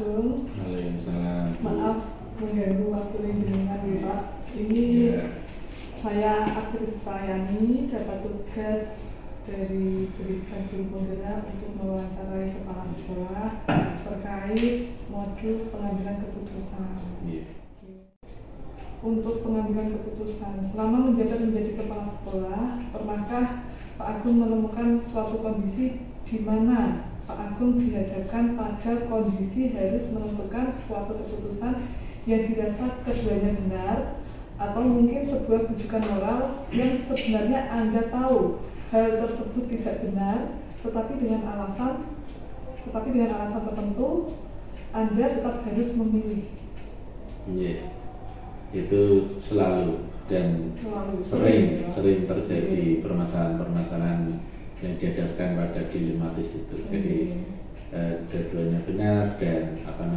Agung. Waalaikumsalam. Maaf mengganggu waktu jenengan ya Pak. Ini saya Asri Stayani, dapat tugas dari Pendidikan Guru Penggerak untuk mewawancarai kepala sekolah terkait modul pengambilan keputusan. Untuk pengambilan keputusan, selama menjabat menjadi kepala sekolah, pernahkah Pak Agung menemukan suatu kondisi di mana Pak Agung dihadapkan pada kondisi harus menentukan suatu keputusan yang dirasa keduanya benar, atau mungkin sebuah rujukan moral yang sebenarnya Anda tahu hal tersebut tidak benar, tetapi dengan alasan tertentu Anda tetap harus memilih? Iya, itu selalu dan sering terjadi permasalahan-permasalahan yang dihadapkan pada dilematis itu. Jadi dua-duanya benar dan harus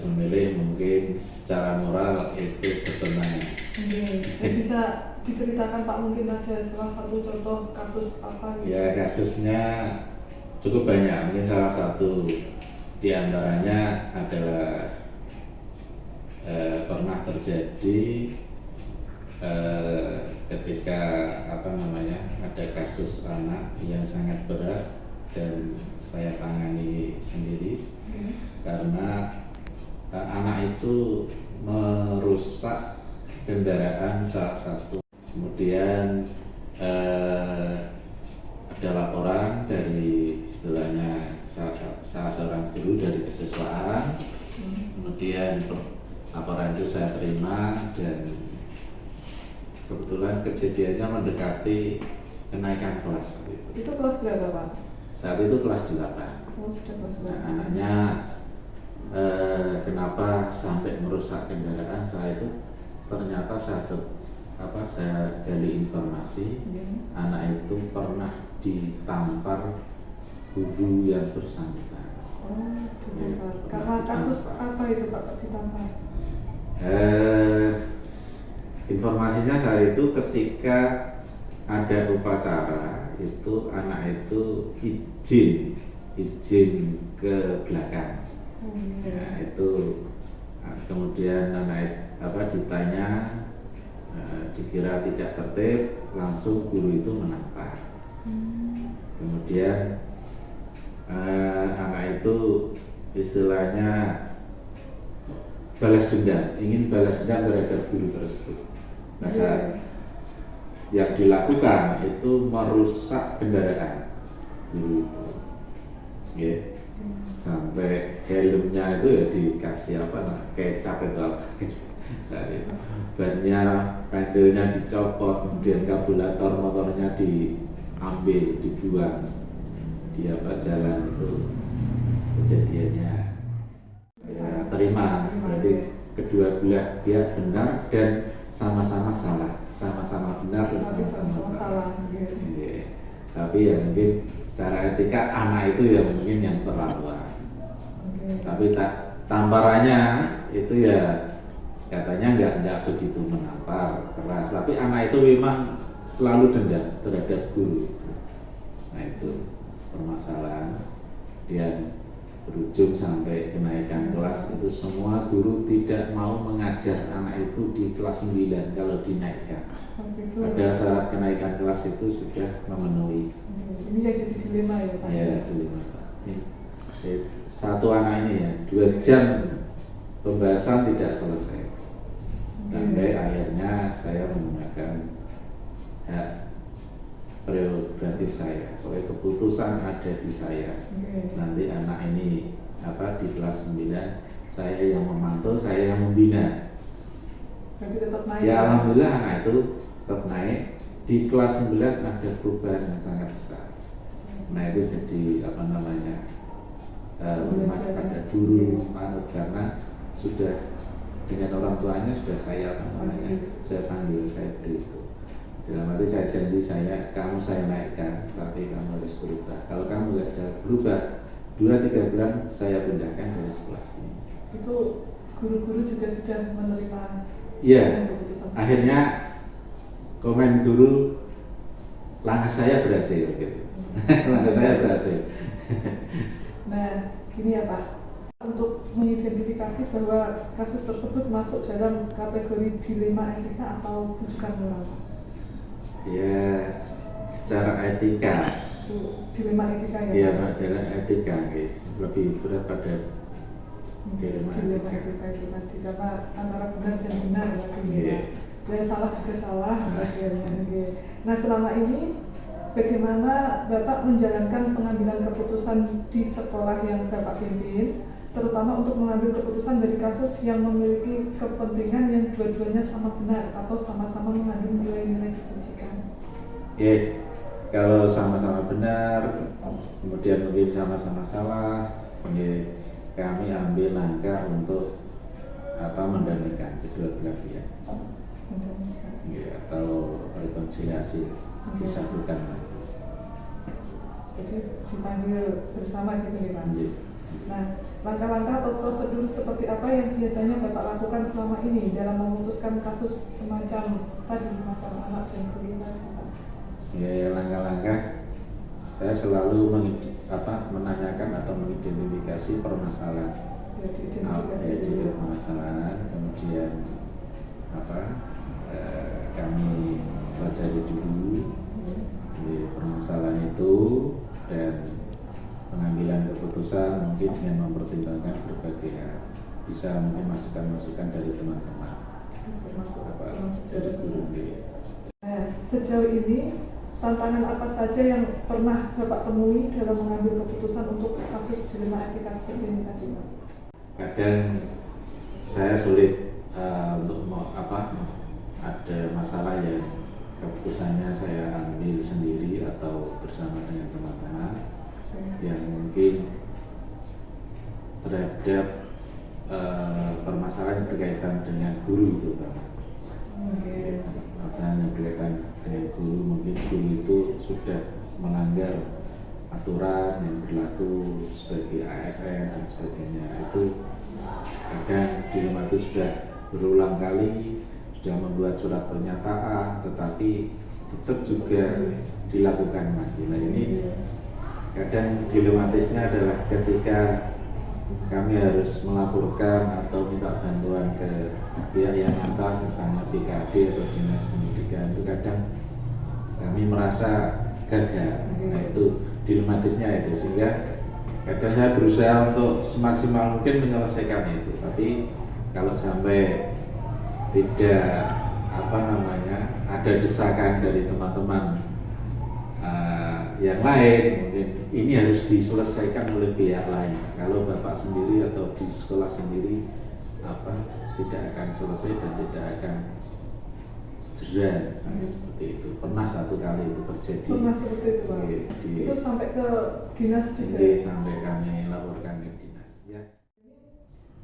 memilih. Mungkin secara moral itu bertentangan. Bisa diceritakan Pak, mungkin ada salah satu contoh kasus apa gitu? Ya, kasusnya cukup banyak. Mungkin salah satu di antaranya adalah pernah terjadi ketika ada kasus anak yang sangat berat dan saya tangani sendiri karena anak itu merusak kendaraan salah satu. Kemudian ada laporan dari istilahnya salah seorang guru dari kesiswaan. Kemudian laporan itu saya terima dan kebetulan kejadiannya mendekati kenaikan kelas. Itu kelas berapa Pak? Saat itu kelas 8. Oh, sudah kelas 8. Nah, anaknya kenapa sampai merusak kendaraan? Saya itu ternyata saya gali informasi, anak itu pernah ditampar guru yang bersangkutan. Oh, ditampar. Karena kasus apa itu Pak ditampar? Informasinya saat itu ketika ada upacara itu anak itu izin ke belakang. Nah, itu kemudian anak ditanya, dikira tidak tertib, langsung guru itu menampar. Kemudian anak itu istilahnya ingin balas dendam terhadap guru tersebut. Nah, saat yang dilakukan itu merusak kendaraan guru itu, sampai helmnya itu ya dikasih kecap itu bannya, pentilnya dicopot, kemudian kaburator motornya diambil, dibuang di jalan itu. Kejadiannya terima, berarti kedua belah pihak benar dan sama-sama salah, sama-sama benar dan sama-sama salah. Tapi ya mungkin secara etika anak itu ya mungkin yang terlaluan. Tapi tamparannya itu ya katanya nggak begitu menampar keras, tapi anak itu memang selalu dendam terhadap guru. Nah, itu permasalahan dan berujung sampai kenaikan kelas. Itu semua guru tidak mau mengajar anak itu di kelas 9 kalau dinaikkan. Pada saat kenaikan kelas itu sudah memenuhi. Ini yang jadi dilema ya Pak? Ya, dilema Pak. Satu anak ini ya 2 jam pembahasan tidak selesai. Sampai akhirnya saya menggunakan hak prerogatif saya, pokoknya keputusan ada di saya. Nanti anak ini di kelas 9 saya yang memantau, saya yang membina. Berarti tetap naik. Ya alhamdulillah anak itu tetap naik. Di kelas 9 ada perubahan yang sangat besar. Nah, itu jadi hormat pada guru, karena sudah dengan orang tuanya sudah saya saya panggil, saya beritahu. Dalam arti saya janji kamu saya naikkan, tapi kamu harus berubah. Kalau kamu nggak ada berubah, 2-3 bulan saya pindahkan dari sekolah sini. Itu guru-guru juga sudah menerima? Iya, akhirnya komen guru, langkah saya berhasil gitu. Langkah saya berhasil. Nah, gini ya Pak, untuk mengidentifikasi bahwa kasus tersebut masuk dalam kategori dilema etika atau rujukan moral. Ya, secara etika. Dilema etika ya. Iya, Pak, dalam etika, guys. Lebih berat pada dilema etika itu tadi, karena antara benar dan benar ya. Dan salah juga salah. Nah, selama ini bagaimana Bapak menjalankan pengambilan keputusan di sekolah yang Bapak pimpin, terutama untuk mengambil keputusan dari kasus yang memiliki kepentingan yang dua-duanya sama benar atau sama-sama mengandung nilai-nilai kebajikan? Kalau sama-sama benar, kemudian mungkin sama-sama salah, kami ambil langkah untuk mendamaikan kedua belah pihak, atau rekonsiliasi, disatukan lagi. Jadi dipanggil bersama gitu nih Pak. Nah, langkah-langkah atau prosedur seperti apa yang biasanya Bapak lakukan selama ini dalam memutuskan kasus semacam anak dan guru tadi Pak? Langkah-langkah saya selalu menanyakan atau mengidentifikasi permasalahan, kemudian kami pelajari dulu permasalahan itu dan pengambilan keputusan mungkin dengan mempertimbangkan berbagai hal, bisa mungkin masukan-masukan dari teman-teman, dari guru. Nah, sejauh ini tantangan apa saja yang pernah Bapak temui dalam mengambil keputusan untuk kasus dilema etika seperti ini tadi Pak? Kadang saya sulit untuk ada masalah yang keputusannya saya ambil sendiri atau bersama dengan teman-teman yang mungkin terhadap permasalahan berkaitan dengan guru terutama. Masalah yang berkaitan dengan guru, mungkin guru itu sudah melanggar aturan yang berlaku sebagai ASN dan sebagainya. Itu kadang dilema itu sudah berulang kali, sudah membuat surat pernyataan, tetapi tetap juga dilakukan lagi. Nah, ini kadang dilematisnya adalah ketika kami harus melaporkan atau minta bantuan ke pihak yang atas, misalnya BKD atau Dinas Pendidikan, itu kadang kami merasa gagal. Nah, itu dilematisnya itu, sehingga kadang saya berusaha untuk semaksimal mungkin menyelesaikan itu, tapi kalau sampai tidak ada desakan dari teman-teman yang lain, mungkin ini harus diselesaikan oleh pihak lain. Kalau Bapak sendiri atau di sekolah sendiri tidak akan selesai dan tidak akan jerah, seperti itu. Pernah satu kali itu terjadi. Pernah seperti itu Pak? Itu sampai ke dinas juga? Sampai kami laporkan ke dinas. Ya.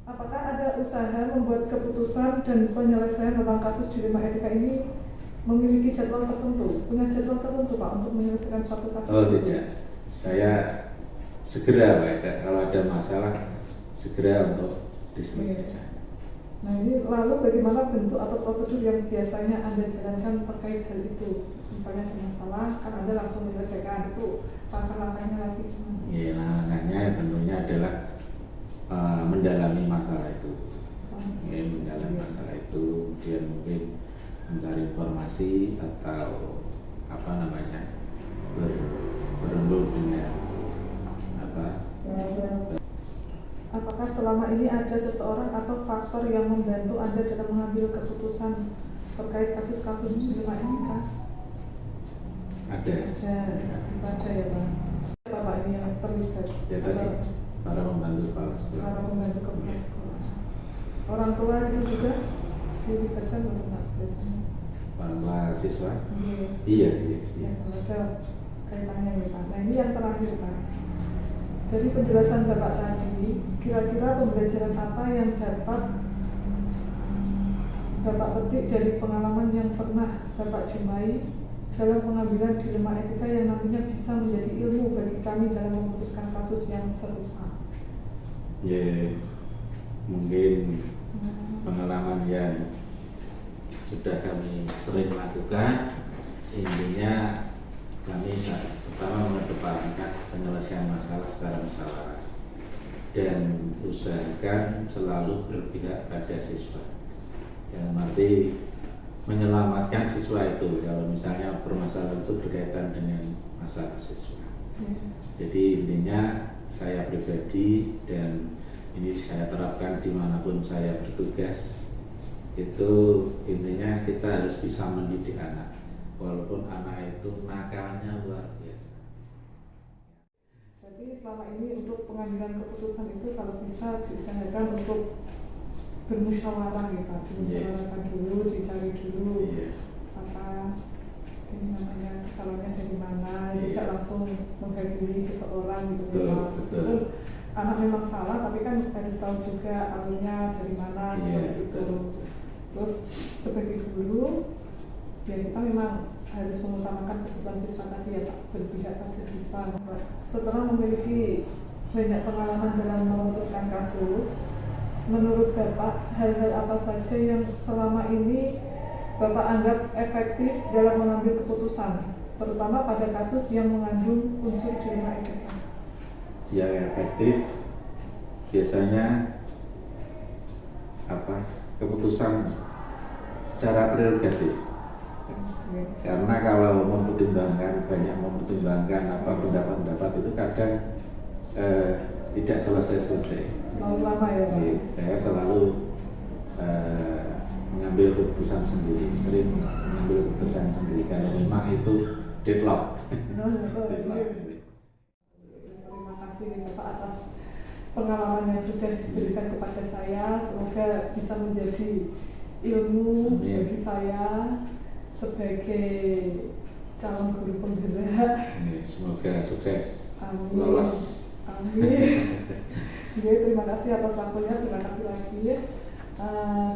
Apakah ada usaha membuat keputusan dan penyelesaian tentang kasus dilema etika ini memiliki jadwal tertentu, punya jadwal tertentu Pak untuk menyelesaikan suatu kasus? Oh tidak, saya segera Pak, kalau ada masalah segera untuk diselesaikan. Nah, ini lalu bagaimana bentuk atau prosedur yang biasanya Anda jalankan terkait hal itu? Misalnya ada masalah, kan Anda langsung menyelesaikan, itu langkah-langkahnya lagi gimana? Iya, langkahnya tentunya adalah mendalami masalah itu. Mendalami masalah itu, kemudian mungkin mencari informasi atau berembuk dengan Apakah selama ini ada seseorang atau faktor yang membantu Anda dalam mengambil keputusan terkait kasus-kasus dilema etika? Ada ya Pak. Siapa Pak ini yang terlibat? Ya tadi, para pembantu kepala sekolah. Para pembantu kepala sekolah. Orang tua itu juga dilibatkan atau enggak biasanya? Para mahasiswa? Iya. Ya, ada kaitannya nih Pak. Nah, ini yang terakhir Pak. Dari penjelasan Bapak tadi, kira-kira pembelajaran apa yang dapat Bapak petik dari pengalaman yang pernah Bapak jumpai dalam pengambilan dilema etika yang nantinya bisa menjadi ilmu bagi kami dalam memutuskan kasus yang serupa? Ya, mungkin pengalaman yang sudah kami sering lakukan, intinya kami pertama mengedepankan penyelesaian masalah secara musyawarah. dan usahakan selalu berpihak pada siswa. Yang arti menyelamatkan siswa itu kalau misalnya permasalahan itu berkaitan dengan masalah siswa. Jadi intinya saya pribadi dan ini saya terapkan dimanapun saya bertugas, itu intinya kita harus bisa mendidik anak walaupun anak itu nakalnya luar biasa. Jadi selama ini untuk pengambilan keputusan itu kalau bisa diusahakan untuk bermusyawarah ya Pak, dimusyawarahkan dulu, dicari dulu apa ini namanya kesalahannya dari mana, tidak langsung menghakimi seseorang gitu ya Pak. Meskipun anak memang salah tapi kan harus tahu juga alurnya dari mana seperti itu. Terus sebagai guru ya kita memang harus mengutamakan kebutuhan siswa tadi ya Pak, berpihak pada siswa. Setelah memiliki banyak pengalaman dalam memutuskan kasus, menurut Bapak hal-hal apa saja yang selama ini Bapak anggap efektif dalam mengambil keputusan, terutama pada kasus yang mengandung unsur dilema etika? Yang efektif biasanya keputusan secara prerogatif. Karena kalau banyak mempertimbangkan pendapat-pendapat itu kadang tidak selesai-selesai. Lama ya Pak? Saya selalu mengambil keputusan sendiri, sering mengambil keputusan sendiri karena memang itu deadlock. Terima kasih Bapak atas pengalaman yang sudah diberikan kepada saya. Semoga bisa menjadi ilmu bagi saya sebagai calon guru penggerak. Semoga sukses. Amin. Lolos. Amin. Terima kasih atas waktunya. Terima kasih lagi.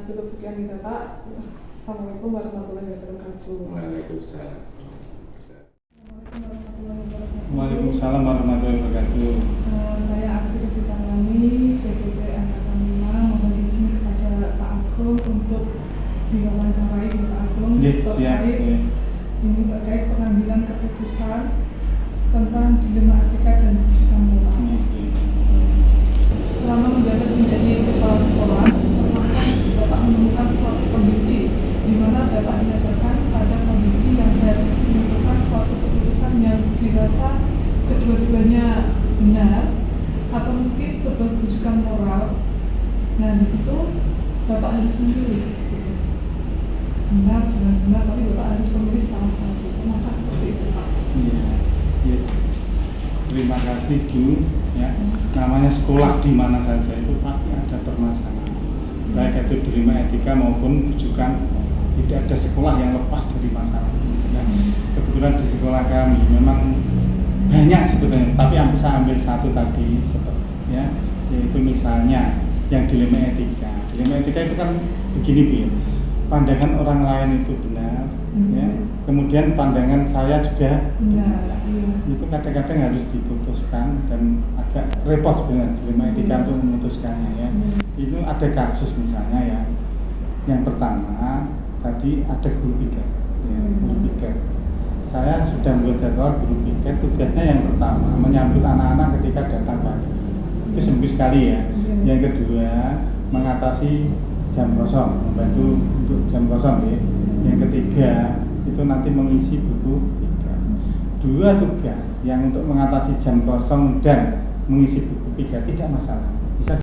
Cukup sekian nih Bapak. Assalamualaikum warahmatullahi wabarakatuh. Waalaikumsalam. Waalaikumsalam warahmatullahi wabarakatuh. Saya Aksi Sutarani, CPP Angkatan 5, mohon izin kepada Pak Agung untuk diwawancarai Pak Agung terkait pengambilan keputusan tentang dilema etika dan etika moral. Selama menjabat menjadi kepala sekolah, pernahkah Bapak menemukan suatu kondisi di mana Bapak dihadapkan pada kondisi yang harus menentukan suatu keputusan yang dirasa kedua-duanya benar atau mungkin sebuah rujukan moral? Nah di situ Bapak harus memilih. Benar, tapi Bapak harus memilih salah satu. Kenapa seperti itu Pak? Iya. Terima kasih Bu. Ya, namanya sekolah di mana saja itu pasti ada permasalahan. Baik itu dilema etika maupun rujukan, tidak ada sekolah yang lepas dari masalah. Nah, kebetulan di sekolah kami memang banyak sebetulnya, tapi saya ambil satu tadi ya, yaitu misalnya yang dilema etika. Dilema etika itu kan begini Bu ya. Pandangan orang lain itu benar, ya. Kemudian pandangan saya juga benar. Itu kadang-kadang harus diputuskan dan agak repot sebenarnya dilema etika untuk memutuskannya ya. Itu ada kasus misalnya ya. Yang pertama tadi ada guru piket, ya, guru piket. Saya sudah membuat jadwal guru piket, tugasnya yang pertama menyambut anak-anak ketika datang pagi. Itu seminggu sekali ya. Yang kedua mengatasi jam kosong, membantu untuk jam kosong ya. Yang ketiga itu nanti mengisi buku piket. Dua tugas yang untuk mengatasi jam kosong dan mengisi buku piket tidak masalah, bisa.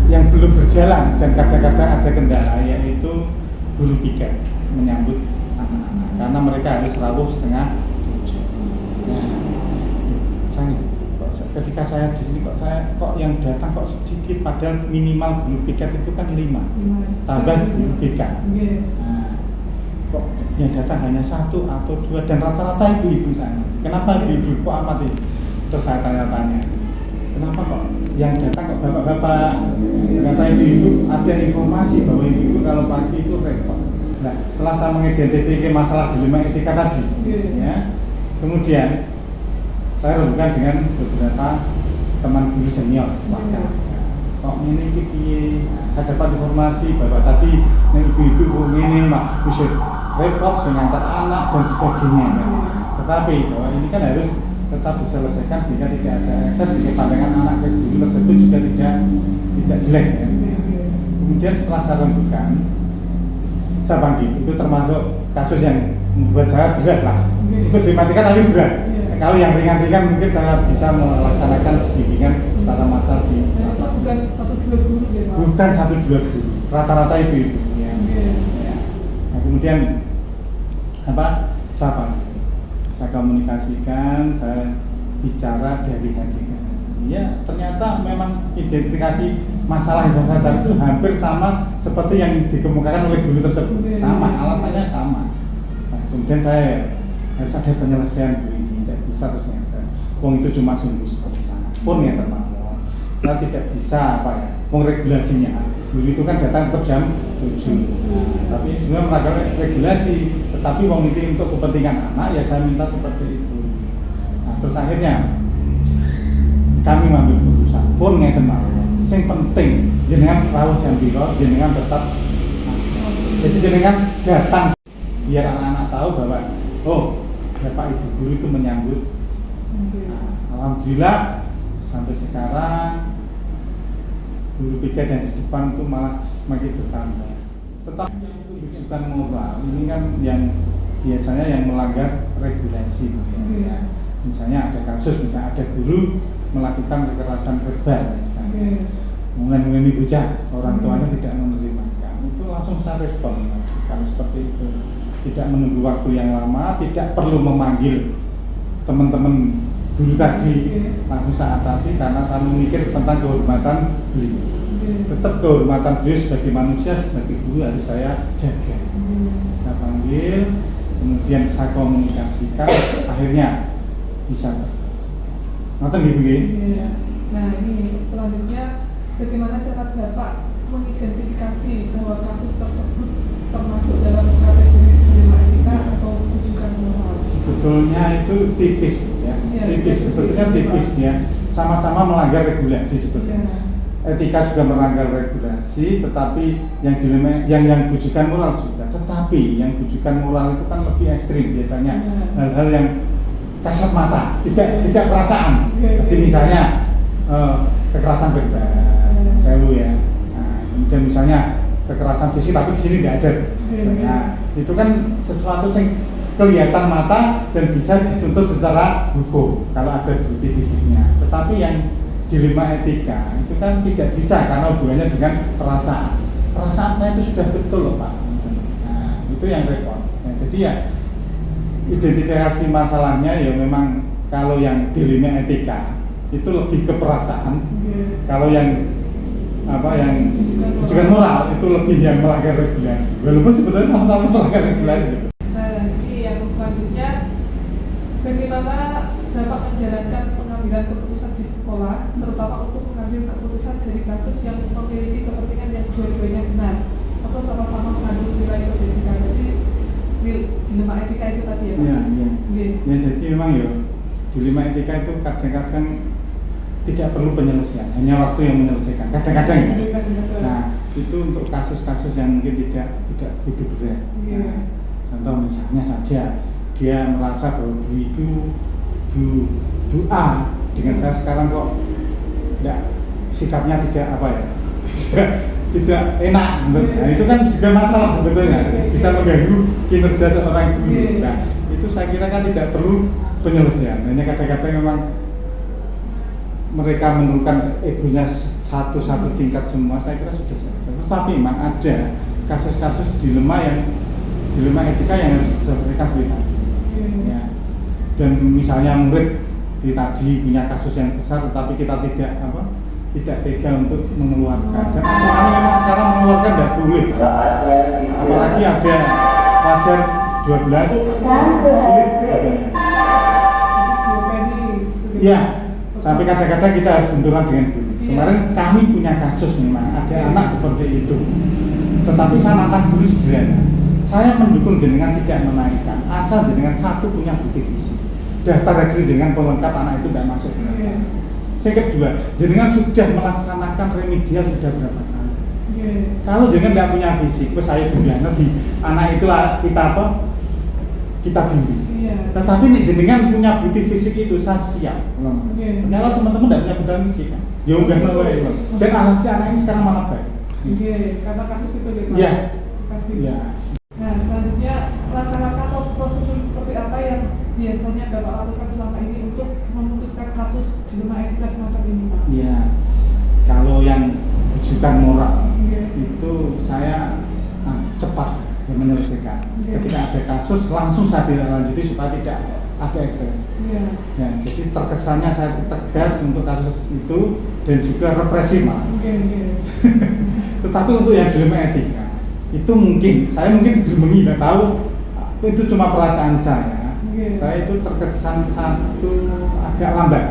Yang belum berjalan dan kadang-kadang ada kendala yaitu guru piket menyambut anak-anak karena mereka harus rawuh setengah 7. Ketika saya di sini kok yang datang kok sedikit, padahal minimal guru piket itu kan 5 tambah guru piket. Nah, kok yang datang hanya 1 atau 2 dan rata-rata ibu-ibu sana. Kenapa ibu-ibu kok amat ini? Terus saya tanya-tanya, kenapa kok yang datang kok bapak-bapak? Ternyata ibu-ibu ada informasi bahwa ibu-ibu kalau pagi itu repot. Nah, setelah saya mengidentifikasi masalah dilema etika tadi, ya, kemudian saya hubungkan dengan beberapa teman guru senior bahkan kok ini saya dapat informasi bahwa tadi ibu-ibu ini mah bisa repot mengantar anak dan sebagainya. Tetapi bahwa ini kan harus tetap diselesaikan sehingga tidak ada ekses, sehingga pandangan anak ke guru tersebut juga tidak jelek ya. Kemudian setelah saya rembukan, saya panggil, itu termasuk kasus yang membuat saya berat lah. Untuk dimatikan tapi berat. Kalau yang ringan-ringan mungkin saya bisa melaksanakan bimbingan secara massal di bukan 1-2 guru ya Pak? Bukan 1-2 guru, rata-rata ibu-ibu ya. Ya. Nah, kemudian saya komunikasikan, saya bicara dari hati. Ya ternyata memang identifikasi masalah yang saya cari itu hampir sama seperti yang dikemukakan oleh guru tersebut, sama, alasannya sama. Nah, kemudian saya harus ada penyelesaian Bu, ini tidak bisa terus ngeten. Wong itu cuma sembuh sana pun ya termawon. Saya tidak bisa regulasinya. Guru itu kan datang tetap jam 7. Tapi sebenarnya melanggar regulasi, tetapi wong itu untuk kepentingan anak ya saya minta seperti itu. Nah, terus akhirnya kami mengambil keputusan pun ngeten mawon. Sing penting jenengan rawuh jam piro, jenengan tetap jadi jenengan datang biar anak-anak tahu bahwa Bapak Ibu guru itu menyambut. Nah, alhamdulillah sampai sekarang guru piket yang di depan itu malah semakin bertambah. Tetapi yang rujukan moral ini kan yang biasanya yang melanggar regulasi. Misalnya ada kasus, misalnya ada guru melakukan kekerasan verbal misalnya, mengenai bocah, orang tuanya tidak menerimakan, itu langsung saya respon. Kalau seperti itu tidak menunggu waktu yang lama, tidak perlu memanggil teman-teman guru tadi, langsung saya atasi karena saya memikir tentang kehormatan beliau. Tetap kehormatan beliau sebagai manusia, sebagai guru harus saya jaga. Saya panggil, kemudian saya komunikasikan, akhirnya bisa terselesaikan. Nonton gitu ya. Nah ini selanjutnya bagaimana cara Bapak mengidentifikasi bahwa kasus tersebut termasuk dalam kategori dilema etika atau rujukan moral? Sebetulnya itu tipis ya, tipis sebetulnya tipis ya, sama-sama melanggar regulasi sebetulnya. Etika juga melanggar regulasi, tetapi yang dilema, yang rujukan moral juga. Tetapi yang rujukan moral itu kan lebih ekstrim biasanya, hal-hal yang kasat mata, tidak perasaan. Jadi misalnya kekerasan verbal, sewu ya. Nah, kemudian misalnya kekerasan fisik tapi di sini tidak ada. Nah, itu kan sesuatu yang kelihatan mata dan bisa dituntut secara hukum kalau ada bukti fisiknya. Tetapi yang dilema etika itu kan tidak bisa karena hubungannya dengan perasaan. Perasaan saya itu sudah betul loh Pak. Nah, itu yang repot. Nah, jadi ya identifikasi masalahnya ya memang kalau yang dilema etika itu lebih ke perasaan. Kalau yang rujukan moral itu lebih yang melanggar regulasi. Walaupun sebetulnya sama-sama melanggar regulasi. Nah, yang selanjutnya bagaimana Bapak menjalankan pengambilan keputusan di sekolah, terutama untuk mengambil keputusan dari kasus yang memiliki kepentingan yang dua-duanya benar atau sama-sama mengandung nilai kebajikan. Jadi dilema etika itu tadi ya Pak? Iya. Ya, jadi memang ya dilema etika itu kadang-kadang tidak perlu penyelesaian, hanya waktu yang menyelesaikan. Kadang-kadang ya. Nah, itu untuk kasus-kasus yang mungkin tidak begitu berat. Nah, contoh misalnya saja dia merasa bahwa Bu A dengan saya sekarang kok sikapnya tidak tidak enak. Nah, itu kan juga masalah sebetulnya, bisa mengganggu kinerja seorang guru. Nah, itu saya kira kan tidak perlu penyelesaian. Hanya kadang-kadang memang mereka menurunkan egonya satu tingkat semua, saya kira sudah selesai. Tetapi memang ada kasus-kasus dilema etika yang harus diselesaikan seperti tadi. Ya. Dan misalnya murid tadi punya kasus yang besar, tetapi kita tidak tega untuk mengeluarkan. Dan aturannya memang sekarang mengeluarkan tidak boleh. Apalagi ada wajar 12 sulit sebagainya. Ya, sampai kadang-kadang kita harus benturan dengan guru. Kemarin kami punya kasus memang ada anak seperti itu. Tetapi saya mantan guru sederhana. Saya mendukung jenengan tidak menaikkan, asal jenengan satu punya bukti fisik. Daftar hadir jenengan pelengkap anak itu tidak masuk. Yang kedua, jenengan sudah melaksanakan remedial sudah berapa kali. Kalau jenengan tidak punya fisik, terus saya juga nanti anak itu kita kita bimbing. Iya. Tetapi nih jenengan punya bukti fisik itu saya siap. Iya. Ternyata teman-teman tidak punya bukti fisik kan? Ya enggak mau ya. Dan anak ini sekarang mana baik? Iya, karena kasus itu dia. Iya. Kasih. Iya. Nah, selanjutnya langkah-langkah atau prosedur seperti apa yang biasanya Bapak lakukan selama ini untuk memutuskan kasus dilema etika semacam ini, Pak? Iya. Kalau yang rujukan moral Iya. itu saya cepat menyelesaikan. Iya. Ketika ada kasus langsung saya tindak supaya tidak ada ekses. Iya. Ya, jadi terkesannya saya tegas untuk kasus itu dan juga represif, Pak. Iya. Tetapi untuk yang dilema etika itu saya mungkin digemengi, tidak tahu itu cuma perasaan saya. Iya. Saya itu terkesan satu agak lambat.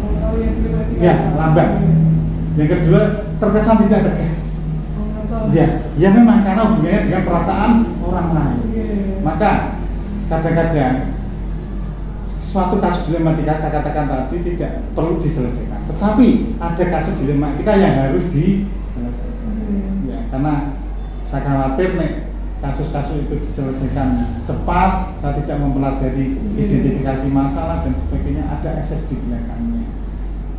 Kalau yang dilema etika. Ya, lambat. Yang kedua terkesan tidak tegas. Ya memang karena hubungannya dengan perasaan orang lain. Maka kadang-kadang suatu kasus dilema etika saya katakan tadi tidak perlu diselesaikan. Tetapi ada kasus dilema etika yang harus diselesaikan. Ya, karena saya khawatir nih kasus-kasus itu diselesaikan cepat, saya tidak mempelajari identifikasi masalah dan sebagainya, ada ekses di belakangnya.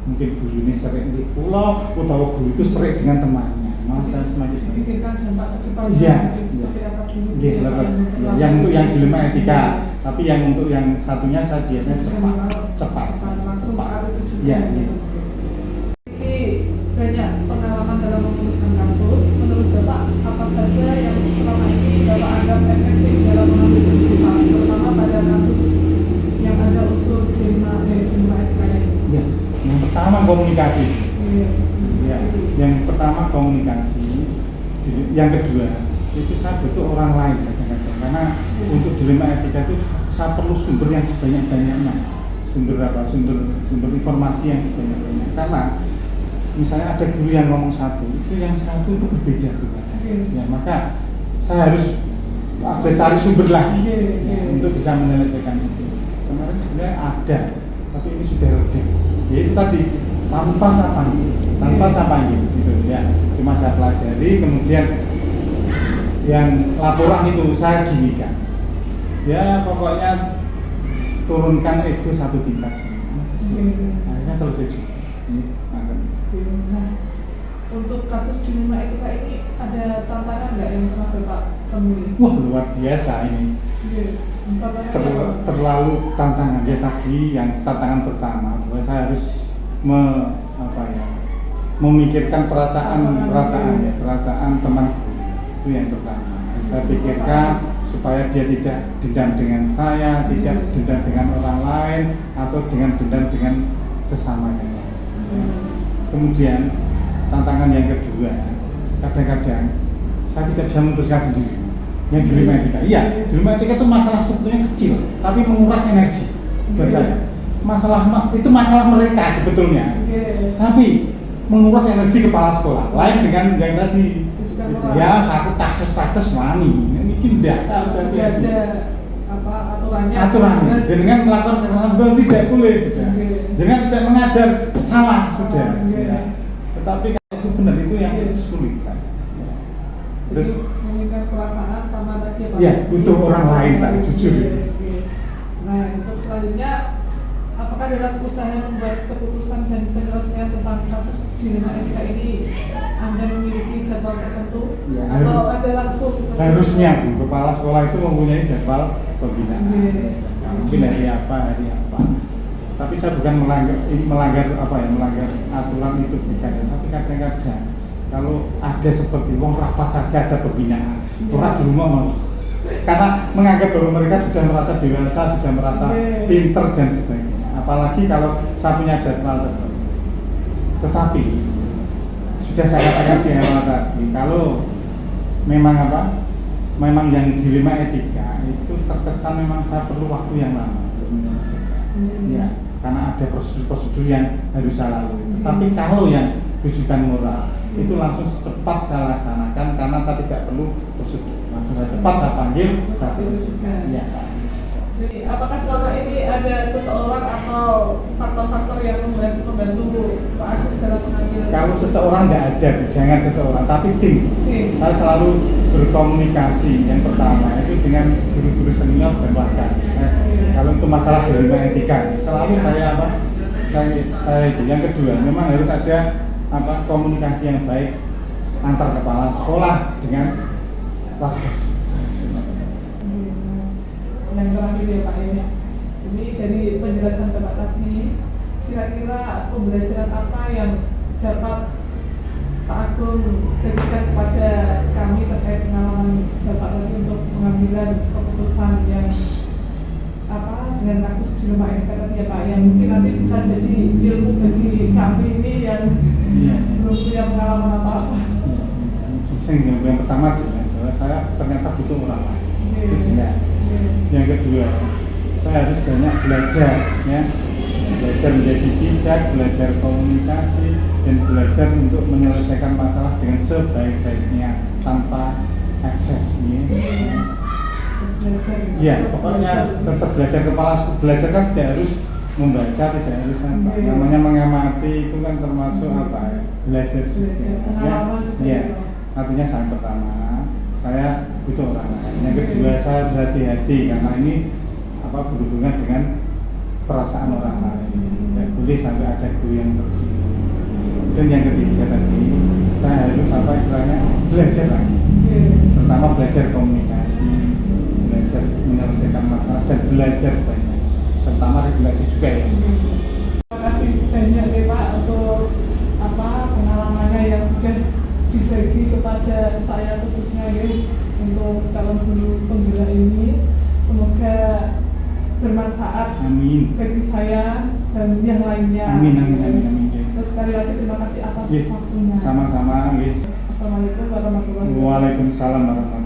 Mungkin guru ini sering di pulau, atau guru itu sering dengan temannya. Malah saya semakin dipikirkan dampak ke depan. Iya, seperti apa dulu. iya, leres. Yang untuk yang dilema etika, tapi yang untuk yang satunya saya biasanya cepat. Langsung saat itu juga. Iya. Jadi banyak pengalaman dalam memutuskan kasus. Menurut Bapak apa saja yang selama ini Bapak anggap efektif dalam mengambil keputusan, terutama pada kasus yang ada unsur dilema etika ini? Ya, yang pertama komunikasi. Iya. Ya, yang pertama komunikasi. Yang kedua itu saya butuh orang lain kadang-kadang karena untuk dilema etika itu saya perlu sumber yang sebanyak-banyaknya. Sumber informasi yang sebanyak-banyaknya. Karena misalnya ada guru yang ngomong satu, itu yang satu itu berbeda. Ya, maka saya harus cari sumber lagi untuk bisa menyelesaikan itu. Kemarin sebenarnya ada, tapi ini sudah reda. Ya itu tadi tanpa saya panggil gitu ya. Cuma saya pelajari, kemudian yang laporan itu saya ginikan. Ya pokoknya turunkan ego satu tingkat akhirnya selesai juga. Nah, untuk kasus dilema etika ini ada tantangan nggak yang pernah Bapak temui? Wah luar biasa ini. Terlalu tantangan ya tadi yang tantangan pertama bahwa saya harus memikirkan perasaan teman itu yang pertama. Saya pikirkan supaya dia tidak dendam dengan saya, tidak dendam dengan orang lain atau dendam dengan sesamanya. Kemudian tantangan yang kedua, kadang-kadang saya tidak bisa memutuskan sendiri. Yang dilema etika, iya, dilema etika itu masalah sebetulnya kecil, tapi menguras energi buat saya. Itu masalah mereka sebetulnya, tapi menguras energi kepala sekolah. Lain dengan yang tadi, gitu. Ya aku taktis wani, ini tidak. Ada aturannya. Dengan melakukan kekerasan tidak boleh. Dengan tidak mengajar salah sudah. Ya. Tetapi kalau itu benar itu yang sulit saya. Terus mengingat perasaan sama tadi Pak. Ya, butuh orang lain saya jujur. Nah, untuk selanjutnya apakah dalam usaha membuat keputusan dan penyelesaian tentang kasus dilema etika ini Anda memiliki jadwal tertentu? Ya, atau ada langsung? Harusnya kepala sekolah itu mempunyai jadwal pembinaan. Mungkin hari apa. Tapi saya bukan melanggar aturan itu bukan. Tapi kadang-kadang kalau ada seperti rapat saja ada pembinaan, orang di rumah mau. Karena menganggap bahwa mereka sudah merasa dewasa, sudah merasa pinter dan sebagainya. Apalagi kalau saya punya jadwal tertentu. Tetapi sudah saya katakan di awal tadi, kalau memang yang dilema etika itu terkesan memang saya perlu waktu yang lama untuk menyelesaikan. Ya, karena ada prosedur-prosedur yang harus saya lalui. Tetapi kalau yang rujukan moral itu langsung cepat saya laksanakan karena saya tidak perlu prosedur. Langsung cepat saya panggil, saya selesaikan. Ya, saat itu. Jadi, apakah selama ini ada seseorang atau faktor-faktor yang membantu Pak Agung dalam mengambil kalau seseorang nggak ada, jangan seseorang, tapi tim. Saya selalu berkomunikasi. Yang pertama itu dengan guru-guru senior dan bahkan kalau untuk masalah dilema etika, selalu saya apa? Saya itu. Yang kedua, memang harus ada komunikasi yang baik antar kepala sekolah dengan warga. Yang terakhir ya Pak ya. Ini dari penjelasan Bapak tadi, kira-kira pembelajaran apa yang dapat Pak Agung berikan kepada kami terkait pengalaman Bapak tadi untuk pengambilan keputusan yang dengan kasus dilema etika tadi ya Pak, yang mungkin nanti bisa jadi ilmu bagi kami ini yang belum punya pengalaman apa-apa. Yang pertama jelas bahwa saya ternyata butuh orang lain, itu jelas. Yang kedua, saya harus banyak belajar, ya, belajar menjadi bijak, belajar komunikasi, dan belajar untuk menyelesaikan masalah dengan sebaik-baiknya tanpa ekses. Ya, pokoknya tetap belajar belajar kan tidak harus membaca, tidak harus apa. Namanya mengamati itu kan termasuk belajar juga. Ya. Artinya yang pertama, saya butuh orang lain. Yang kedua, saya berhati-hati karena ini berhubungan dengan perasaan orang lain. Tidak boleh sampai ada goyang tersinggung. Dan yang ketiga tadi, saya harus istilahnya belajar lagi. Pertama belajar komunikasi, belajar menyelesaikan masalah dan belajar banyak, terutama regulasi juga ya. Terima kasih banyak ya Pak untuk pengalamannya yang sudah dibagi kepada saya khususnya ya, untuk calon guru pembela ini. Semoga bermanfaat. Amin. Bagi saya dan yang lainnya. Amin, amin, amin, amin. Terus sekali lagi terima kasih atas waktunya. Sama-sama. Assalamualaikum warahmatullahi wabarakatuh. Waalaikumsalam warahmatullahi wabarakatuh.